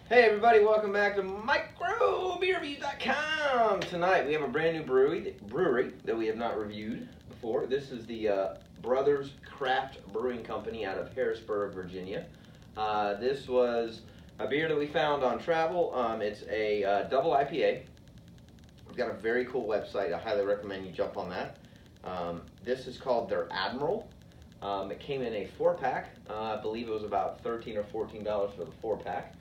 Hey everybody, welcome back to microbeerreviews.com. Tonight we have a brand new brewery that we have not reviewed before. This is the Brothers Craft Brewing Company out of Harrisonburg, Virginia. This was a beer that we found on travel. It's a double IPA. We've got a very cool website. I highly recommend you jump on that. This is called their Admiral. It came in a 4-pack. I believe it was about $13 or $14 for the 4-pack.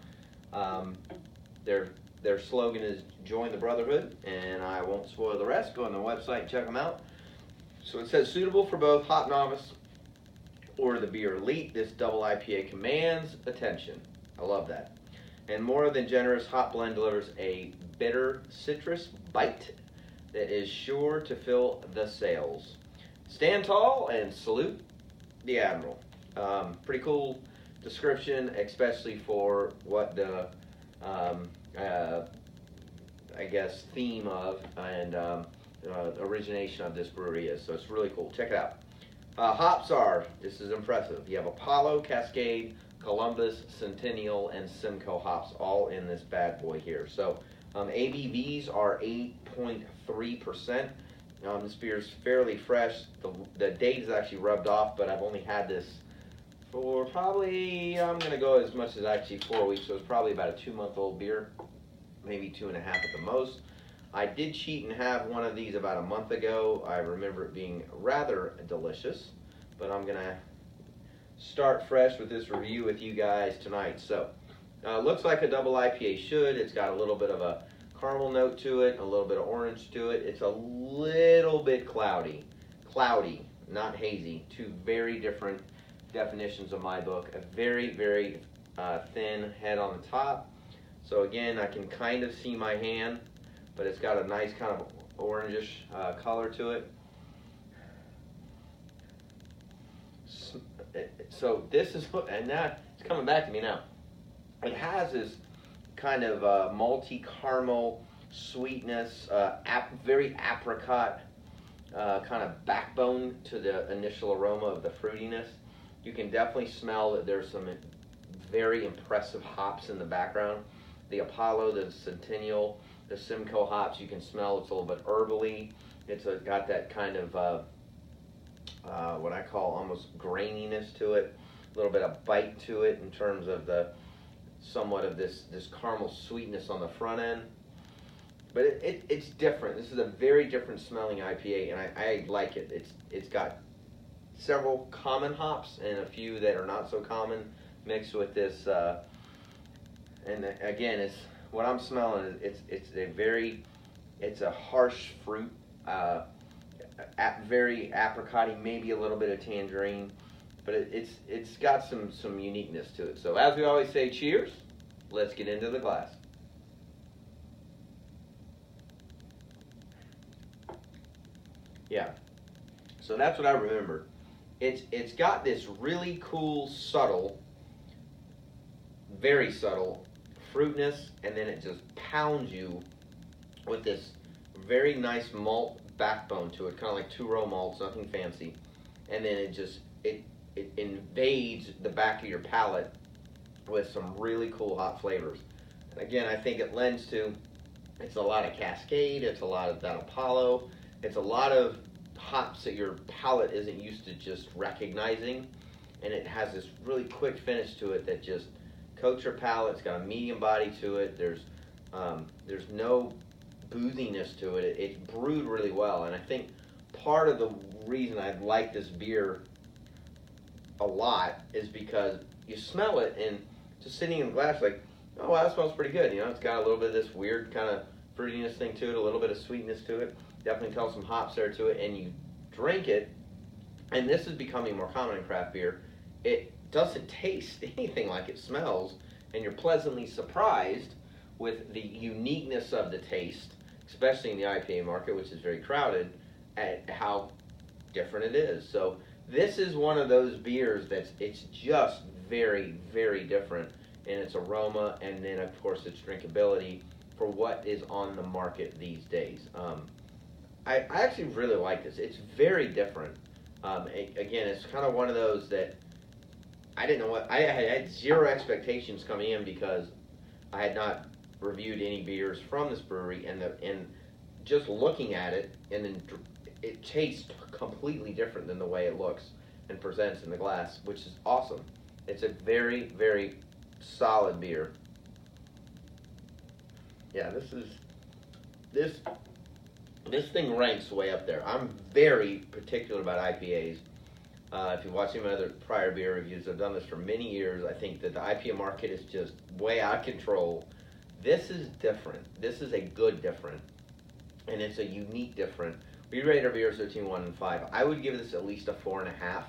Their slogan is "Join the Brotherhood," and I won't spoil the rest. Go on the website and check them out. So it says suitable for both hop novice or the beer elite. This double IPA commands attention. I love that. And more than generous hop blend delivers a bitter citrus bite that is sure to fill the sails. Stand tall and salute the Admiral. Pretty cool description, especially for what the I guess theme of and origination of this brewery is. So it's really cool. Check it out. Hops are, this is impressive. You have Apollo, Cascade, Columbus, Centennial, and Simcoe hops all in this bad boy here. So ABVs are 8.3%. This beer is fairly fresh. The date is actually rubbed off, but I've only had this for probably, I'm going to go as much as actually 4 weeks, so it's probably about a 2-month-old beer, maybe 2.5 at the most. I did cheat and have one of these about a month ago. I remember it being rather delicious, but I'm going to start fresh with this review with you guys tonight. So, looks like a double IPA should. It's got a little bit of a caramel note to it, a little bit of orange to it. It's a little bit cloudy, not hazy. Two very different definitions of my book. A very, very thin head on the top. So again, I can kind of see my hand, but it's got a nice kind of orangish color to it. So this is what, and now it's coming back to me now. It has this kind of malty caramel sweetness, very apricot kind of backbone to the initial aroma of the fruitiness. You can definitely smell that there's some very impressive hops in the background. The Apollo, the Centennial, the Simcoe hops, you can smell it's a little bit herbally. It's got that kind of what I call almost graininess to it, a little bit of bite to it in terms of the somewhat of this caramel sweetness on the front end. But it's different. This is a very different smelling IPA, and I like it. It's got several common hops and a few that are not so common mixed with this. And again, it's what I'm smelling. It's a harsh fruit, very apricot-y, maybe a little bit of tangerine, but it's got some uniqueness to it. So as we always say, cheers. Let's get into the glass. Yeah. So that's what I remember. It's got this really cool, subtle, very subtle fruitness, and then it just pounds you with this very nice malt backbone to it, kind of like 2-row malts, nothing fancy, and then it invades the back of your palate with some really cool hot flavors. And again, I think it lends to, it's a lot of Cascade, it's a lot of that Apollo, it's a lot of hops that your palate isn't used to just recognizing, and it has this really quick finish to it that just coats your palate. It's got a medium body to it. There's no boothiness to it. It's brewed really well, and I think part of the reason I like this beer a lot is because you smell it and just sitting in the glass like, oh wow, that smells pretty good. You know, it's got a little bit of this weird kind of fruitiness thing to it, a little bit of sweetness to it. Definitely tell some hops there to it, and you drink it, and this is becoming more common in craft beer. It doesn't taste anything like it smells, and you're pleasantly surprised with the uniqueness of the taste, especially in the IPA market, which is very crowded, at how different it is. So this is one of those beers it's just very, very different in its aroma, and then of course its drinkability for what is on the market these days. I actually really like this. It's very different. Again, it's kind of one of those that I didn't know what, I had zero expectations coming in because I had not reviewed any beers from this brewery, and just looking at it, and then it tastes completely different than the way it looks and presents in the glass, which is awesome. It's a very, very solid beer. Yeah, this thing ranks way up there. I'm very particular about IPAs. If you watch some other prior beer reviews, I've done this for many years. I think that the IPA market is just way out of control. This is different. This is a good different, and it's a unique different. We rate our beers between 1 and 5. I would give this at least a 4.5.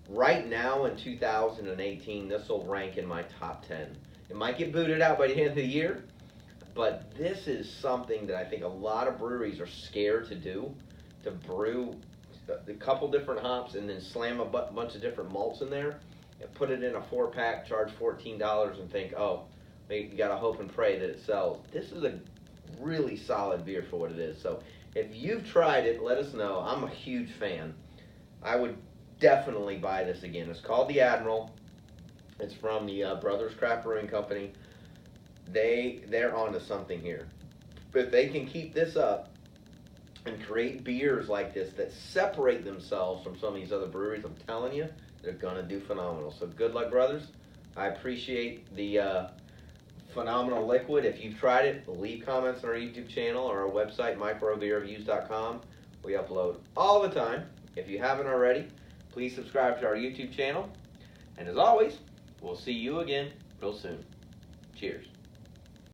Right now in 2018, this will rank in my top 10. It might get booted out by the end of the year, but this is something that I think a lot of breweries are scared to do, to brew a couple different hops and then slam a bunch of different malts in there and put it in a 4-pack, charge $14 and think, oh, you got to hope and pray that it sells. This is a really solid beer for what it is. So if you've tried it, let us know. I'm a huge fan. I would definitely buy this again. It's called the Admiral. It's from the Brothers Craft Brewing Company. They're onto something here. But if they can keep this up and create beers like this that separate themselves from some of these other breweries, I'm telling you, they're going to do phenomenal. So good luck, brothers. I appreciate the phenomenal liquid. If you've tried it, leave comments on our YouTube channel or our website, microbeerreviews.com. We upload all the time. If you haven't already, please subscribe to our YouTube channel. And as always, we'll see you again real soon. Cheers.